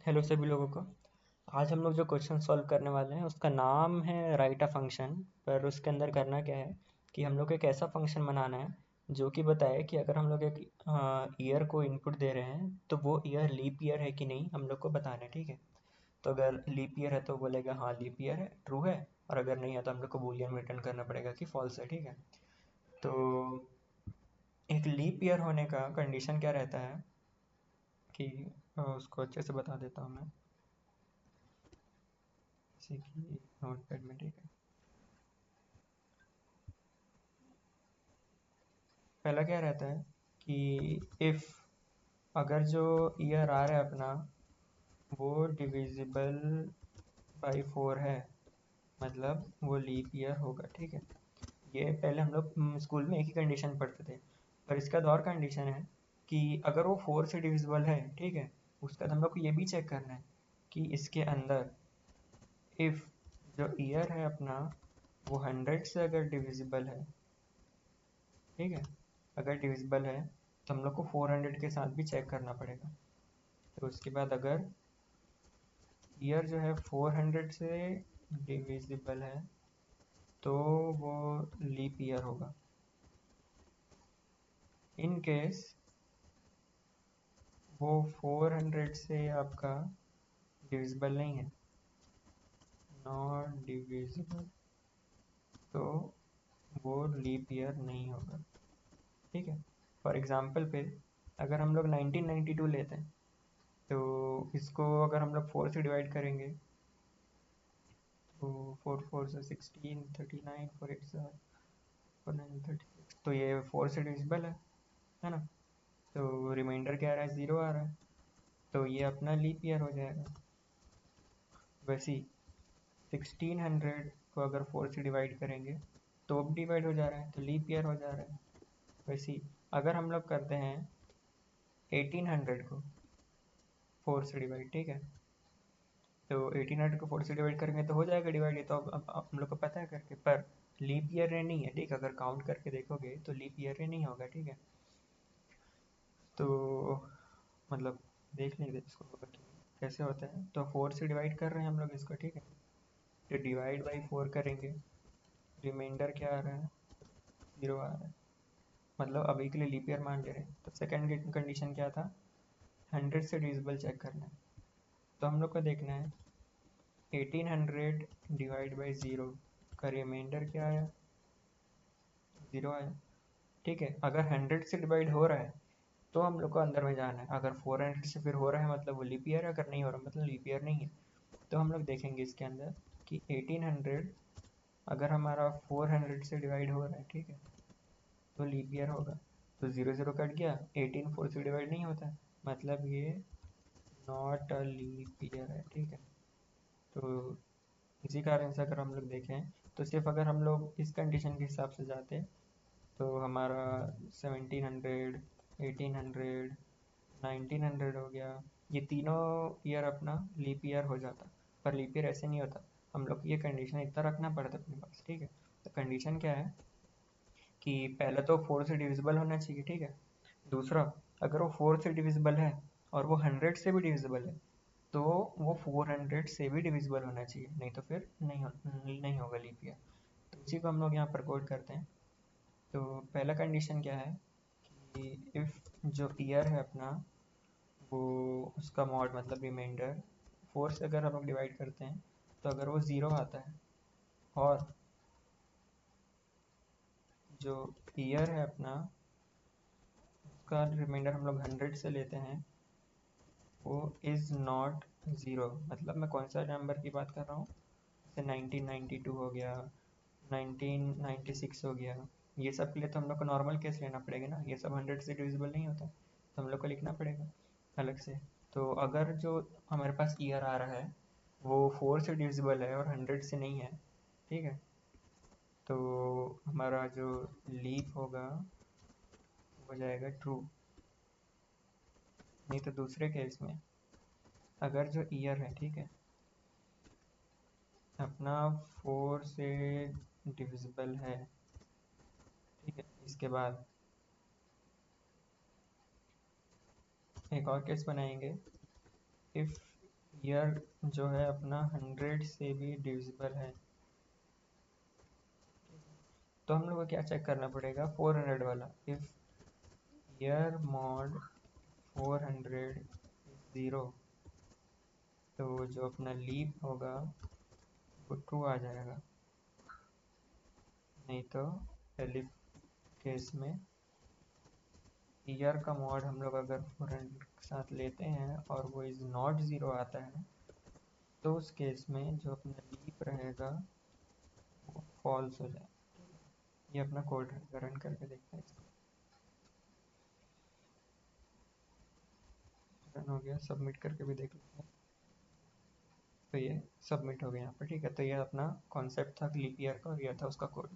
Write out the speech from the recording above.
Hello सभी लोगों को। आज हम लोग जो क्वेश्चन सॉल्व करने वाले हैं उसका नाम है राइट अ फंक्शन। पर उसके अंदर करना क्या है कि हम लोग एक ऐसा फंक्शन बनाना है जो कि बताए कि अगर हम लोग एक ईयर को इनपुट दे रहे हैं तो वो ईयर लीप ईयर है कि नहीं हम लोग को बताना है। ठीक है, तो अगर लीप ईयर है तो बोलेगा हाँ लीप ईयर है, ट्रू है। और अगर नहीं है तो हम लोग को बूलियन रिटर्न करना पड़ेगा कि फॉल्स है। ठीक है, तो एक लीप ईयर होने का कंडीशन क्या रहता है कि उसको अच्छे से बता देता हूँ मैं, जैसे कि नोटपैड में। ठीक है, पहला क्या रहता है कि इफ़ अगर जो ईयर आ रहा है अपना वो डिविजिबल बाई 4 है, मतलब वो लीप ईयर होगा। ठीक है, ये पहले हम लोग स्कूल में एक ही कंडीशन पढ़ते थे, पर इसका तो और कंडीशन है कि अगर वो 4 से डिविजिबल है, ठीक है, उसका हम लोग को ये भी चेक करना है कि इसके अंदर इफ़ जो ईयर है अपना वो 100 से अगर डिविजिबल है, ठीक है, अगर डिविजिबल है तो हम लोग को 400 के साथ भी चेक करना पड़ेगा। तो उसके बाद अगर ईयर जो है 400 से डिविजिबल है तो वो लीप ईयर होगा। इन केस वो 400 से आपका डिविजिबल नहीं है, नॉट डिविजिबल, तो वो लीप ईयर नहीं होगा। ठीक है, फॉर एग्जांपल पे अगर हम लोग 1992 लेते हैं तो इसको अगर हम लोग 4 से डिवाइड करेंगे तो 4 4 से 16, 39, 4 8 से 4 9 36, तो ये 4 से डिविजिबल है ना। तो रिमाइंडर क्या आ रहा है, ज़ीरो आ रहा है, तो ये अपना लीप ईयर हो जाएगा। वैसे ही 1600 को अगर 4 से डिवाइड करेंगे तो अब डिवाइड हो जा रहा है तो लीप ईयर हो जा रहा है। वैसे ही अगर हम लोग करते हैं 1800 को 4 से डिवाइड, ठीक है, तो 1800 को 4 से डिवाइड करेंगे तो हो जाएगा डिवाइड। ये तो अब हम लोग को पता है करके, पर लीप ईयर नहीं है। ठीक है, अगर काउंट करके देखोगे तो लीप ईयर नहीं होगा। ठीक है, तो मतलब देख लेंगे इसको कि कैसे होता है। तो 4 से डिवाइड कर रहे हैं हम लोग इसको, ठीक है, तो डिवाइड बाई 4 करेंगे, रिमाइंडर क्या आ रहा है, ज़ीरो आ रहा है, मतलब अभी के लिए लीप ईयर मान ले रहे हैं। तो सेकंड कंडीशन क्या था, 100 से डिविजिबल चेक करना है। तो हम लोग को देखना है 1800 डिवाइड बाई ज़ीरो का रिमाइंडर क्या आया, ज़ीरो आया। ठीक है, अगर 100 से डिवाइड हो रहा है तो हम लोग को अंदर में जाना है। अगर 400 से फिर हो रहा है मतलब वो लीप ईयर है, अगर नहीं हो रहा मतलब लीप ईयर नहीं है। तो हम लोग देखेंगे इसके अंदर कि 1800 अगर हमारा 400 से डिवाइड हो रहा है, ठीक है, तो लीप ईयर होगा। तो ज़ीरो ज़ीरो कट गया, 18 4 से डिवाइड नहीं होता है, मतलब ये नॉट अ लीप ईयर है। ठीक है, तो इसी कारण से अगर हम लोग देखें तो सिर्फ अगर हम लोग इस कंडीशन के हिसाब से जाते तो हमारा 1700, 1800, 1900 हो गया, ये तीनों ईयर अपना लीप ईयर हो जाता। पर लीप ईयर ऐसे नहीं होता, हम लोग को ये कंडीशन इतना रखना पड़ता अपने पास। ठीक है, तो कंडीशन क्या है कि पहले तो 4 से डिविजिबल होना चाहिए, ठीक है। दूसरा, अगर वो 4 से डिविजिबल है और वो 100 से भी डिविजिबल है तो वो 400 से भी डिविजिबल होना चाहिए, नहीं तो फिर नहीं होगा लीप ईयर। तो इसी को हम लोग यहाँ पर कोड करते हैं। तो पहला कंडीशन क्या है कि इफ़ जो ईयर है अपना वो उसका मॉड मतलब रिमाइंडर 4 से अगर हम लोग डिवाइड करते हैं तो अगर वो ज़ीरो आता है और जो ईयर है अपना उसका रिमाइंडर हम लोग 100 से लेते हैं, वो इज़ नॉट ज़ीरो, मतलब मैं कौन सा नंबर की बात कर रहा हूँ, जैसे 1992 हो गया, 1996 हो गया, ये सब के लिए तो हम लोग को नॉर्मल केस लेना पड़ेगा ना, ये सब 100 से डिविजिबल नहीं होता, तो हम लोग को लिखना पड़ेगा अलग से। तो अगर जो हमारे पास ईयर आ रहा है वो 4 से डिविजिबल है और 100 से नहीं है, ठीक है, तो हमारा जो लीप होगा हो जाएगा ट्रू। नहीं तो दूसरे केस में अगर जो ईयर है, ठीक है, अपना 4 से डिविजिबल है, ठीक है, इसके बाद एक और केस बनाएंगे, इफ़ ईयर जो है अपना 100 से भी डिविजिबल है, तो हम लोग को क्या चेक करना पड़ेगा, 400 वाला। इफ ईयर मॉड 400 0, तो जो अपना लीप होगा वो ट्रू आ जाएगा, नहीं तो एलिफ केस में ईयर का मॉड हम लोग अगर 400 के साथ लेते हैं और वो इज़ नॉट ज़ीरो आता है, तो उस केस में जो अपना लीप रहेगा वो फॉल्स हो जाए। ये अपना कोड रन करके देखते हैं इसको। रन हो गया, सबमिट करके भी देख लेते हैं। तो ये सबमिट हो गया यहाँ पर, ठीक है। तो ये अपना कॉन्सेप्ट था लीप ईयर का और यह था उसका कोड।